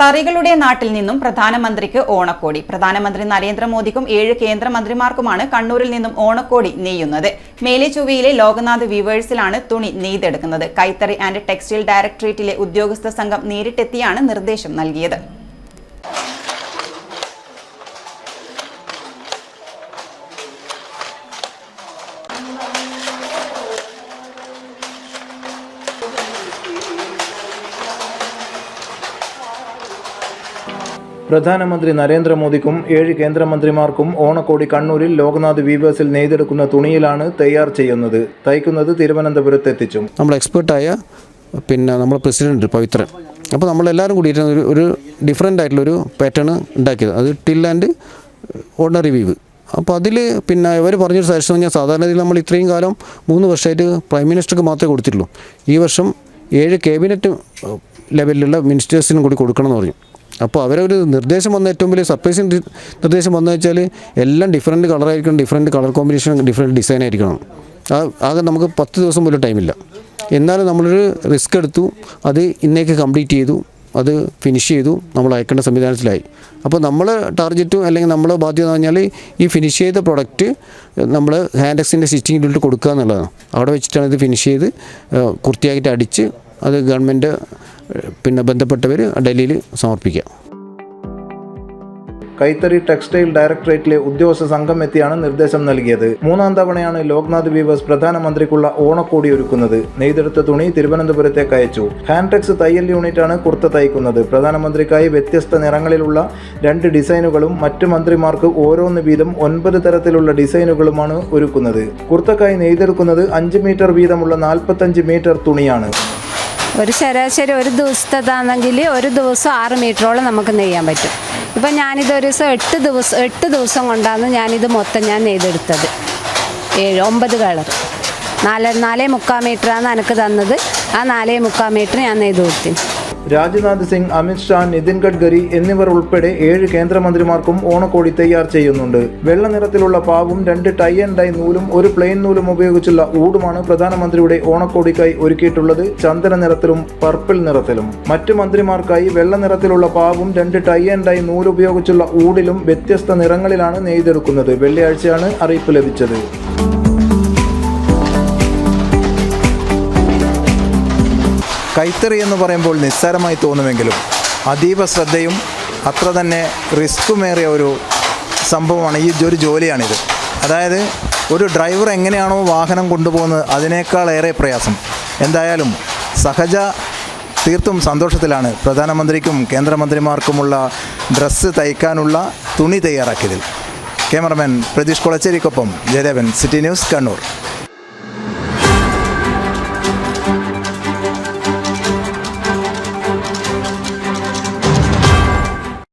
തറികളുടെ നാട്ടിൽ നിന്നും പ്രധാനമന്ത്രിക്ക് ഓണക്കോടി. പ്രധാനമന്ത്രി നരേന്ദ്രമോദിക്കും 7 കേന്ദ്രമന്ത്രിമാർക്കുമാണ് കണ്ണൂരിൽ നിന്നും ഓണക്കോടി നെയ്യുന്നത്. മേലെചൊവ്വയിലെ ലോകനാഥ് വീവേഴ്സിലാണ് തുണി നെയ്തെടുക്കുന്നത്. കൈത്തറി ആൻഡ് ടെക്സ്റ്റൈൽ ഡയറക്ടറേറ്റിലെ ഉദ്യോഗസ്ഥ സംഘം നേരിട്ടെത്തിയാണ് നിർദ്ദേശം നൽകിയത്. പ്രധാനമന്ത്രി നരേന്ദ്രമോദിക്കും 7 കേന്ദ്രമന്ത്രിമാർക്കും ഓണക്കോടി കണ്ണൂരിൽ ലോകനാഥ് വീവേഴ്സിൽ നെയ്തെടുക്കുന്ന തുണിയിലാണ് തയ്യാർ ചെയ്യുന്നത്. തയ്ക്കുന്നത് തിരുവനന്തപുരത്ത് എത്തിച്ചു. നമ്മൾ എക്സ്പെർട്ടായ നമ്മുടെ പ്രസിഡന്റ് പവിത്രൻ, അപ്പോൾ നമ്മളെല്ലാവരും കൂടിയിട്ട് ഒരു ഡിഫറെൻ്റ് ആയിട്ടുള്ളൊരു പാറ്റേൺ ഉണ്ടാക്കിയത്, അത് ടിൽ ആൻഡ് ഓർഡിനറി വീവ്. അപ്പോൾ അതിൽ ഇവർ പറഞ്ഞൊരു സജഷൻ പറഞ്ഞാൽ സാധാരണ രീതിയിൽ നമ്മൾ ഇത്രയും കാലം 3 വർഷമായിട്ട് പ്രൈം മിനിസ്റ്റർക്ക് മാത്രമേ കൊടുത്തിട്ടുള്ളൂ. ഈ വർഷം 7 ക്യാബിനറ്റ് ലെവലിലുള്ള മിനിസ്റ്റേഴ്സിനും കൂടി കൊടുക്കണമെന്ന് പറഞ്ഞു. അപ്പോൾ അവരൊരു നിർദ്ദേശം വന്ന ഏറ്റവും വലിയ സർപ്രൈസിങ് നിർദ്ദേശം വന്നു വെച്ചാൽ എല്ലാം ഡിഫറെൻറ്റ് കളറായിരിക്കണം, different colour combination, different design ആയിരിക്കണം. ആകെ നമുക്ക് 10 ദിവസം പോലും ടൈമില്ല. എന്നാലും നമ്മളൊരു റിസ്ക് എടുത്തു, അത് ഇന്നേക്ക് കംപ്ലീറ്റ് ചെയ്തു, അത് ഫിനിഷ് ചെയ്തു, നമ്മൾ അയക്കേണ്ട സംവിധാനത്തിലായി. അപ്പോൾ നമ്മൾ ടാർഗറ്റും അല്ലെങ്കിൽ നമ്മളെ ബാധ്യത എന്ന് പറഞ്ഞാൽ ഈ ഫിനിഷ് ചെയ്ത പ്രൊഡക്റ്റ് നമ്മൾ ഹാൻഡെക്സിൻ്റെ സ്റ്റിച്ചിങ്ങിലിട്ട് കൊടുക്കുക എന്നുള്ളതാണ്. അവിടെ വെച്ചിട്ടാണ് ഇത് ഫിനിഷ് ചെയ്ത് കുർത്തിയാക്കിയിട്ട് അടിച്ച് അത് ഗവൺമെൻറ് ബന്ധപ്പെട്ടവർ ഡൽഹിയിൽ സമർപ്പിക്കുക. കൈത്തറി ടെക്സ്റ്റൈൽ ഡയറക്ടറേറ്റിലെ ഉദ്യോഗസ്ഥ സംഘം എത്തിയാണ് നിർദ്ദേശം നൽകിയത്. 3ാം തവണയാണ് ലോക്നാഥ് വീവേഴ്സ് പ്രധാനമന്ത്രിക്കുള്ള ഓണക്കോടി ഒരുക്കുന്നത്. നെയ്തെടുത്ത തുണി തിരുവനന്തപുരത്തേക്ക് അയച്ചു. ഹാൻഡെക്സ് തയ്യൽ യൂണിറ്റാണ് കുർത്ത തയ്ക്കുന്നത്. പ്രധാനമന്ത്രിക്കായി വ്യത്യസ്ത നിറങ്ങളിലുള്ള 2 ഡിസൈനുകളും മറ്റ് മന്ത്രിമാർക്ക് ഓരോന്ന് വീതം 9 തരത്തിലുള്ള ഡിസൈനുകളുമാണ് ഒരുക്കുന്നത്. കുർത്തക്കായി നെയ്തെടുക്കുന്നത് 5 മീറ്റർ വീതമുള്ള 45 മീറ്റർ തുണിയാണ്. ഒരു ശരാശരി ഒരു ദിവസത്തേതാണെങ്കിൽ ഒരു ദിവസം 6 മീറ്ററോളം നമുക്ക് നെയ്യാൻ പറ്റും. ഇപ്പം ഞാനിത് ഒരു ദിവസം 8 ദിവസം കൊണ്ടാണ് ഞാനിത് മൊത്തം നെയ്തെടുത്തത്. 9 കളർ 4.25 മീറ്ററാണ് എനിക്ക് തന്നത്. ആ 4.25 മീറ്റർ ഞാൻ നെയ്ത് കൊടുത്തു. രാജ്നാഥ് സിംഗ്, അമിത് ഷാ, നിതിൻ ഗഡ്കരി എന്നിവർ ഉൾപ്പെടെ 7 കേന്ദ്രമന്ത്രിമാർക്കും ഓണക്കോടി തയ്യാർ ചെയ്യുന്നുണ്ട്. വെള്ള നിറത്തിലുള്ള പാവും 2 ടൈ ആൻഡ് ഡൈ നൂലും 1 പ്ലെയിൻ നൂലും ഉപയോഗിച്ചുള്ള ഊടുമാണ് പ്രധാനമന്ത്രിയുടെ ഓണക്കോടിക്കായി ഒരുക്കിയിട്ടുള്ളത്. ചന്ദന നിറത്തിലും പർപ്പിൾ നിറത്തിലും. മറ്റ് മന്ത്രിമാർക്കായി വെള്ള നിറത്തിലുള്ള പാവും 2 ടൈ ആൻഡ് ഡൈ നൂല് ഉപയോഗിച്ചുള്ള ഊടിലും വ്യത്യസ്ത നിറങ്ങളിലാണ് നെയ്തെടുക്കുന്നത്. വെള്ളിയാഴ്ചയാണ് അറിയിപ്പ് ലഭിച്ചത്. കൈത്തറി എന്ന് പറയുമ്പോൾ നിസ്സാരമായി തോന്നുമെങ്കിലും അതീവ ശ്രദ്ധയും അത്ര തന്നെ റിസ്ക്കുമേറിയ ഒരു സംഭവമാണ്. ഒരു ജോലിയാണിത്. അതായത് ഒരു ഡ്രൈവർ എങ്ങനെയാണോ വാഹനം കൊണ്ടുപോകുന്നത് അതിനേക്കാളേറെ പ്രയാസം. എന്തായാലും സഹജ തീർത്തും സന്തോഷത്തിലാണ് പ്രധാനമന്ത്രിക്കും കേന്ദ്രമന്ത്രിമാർക്കുമുള്ള ഡ്രസ്സ് തയ്ക്കാനുള്ള തുണി തയ്യാറാക്കിയതിൽ. ക്യാമറമാൻ പ്രതീഷ് കൊളച്ചേരിക്കൊപ്പം ജയദേവൻ, സിറ്റി ന്യൂസ്, കണ്ണൂർ.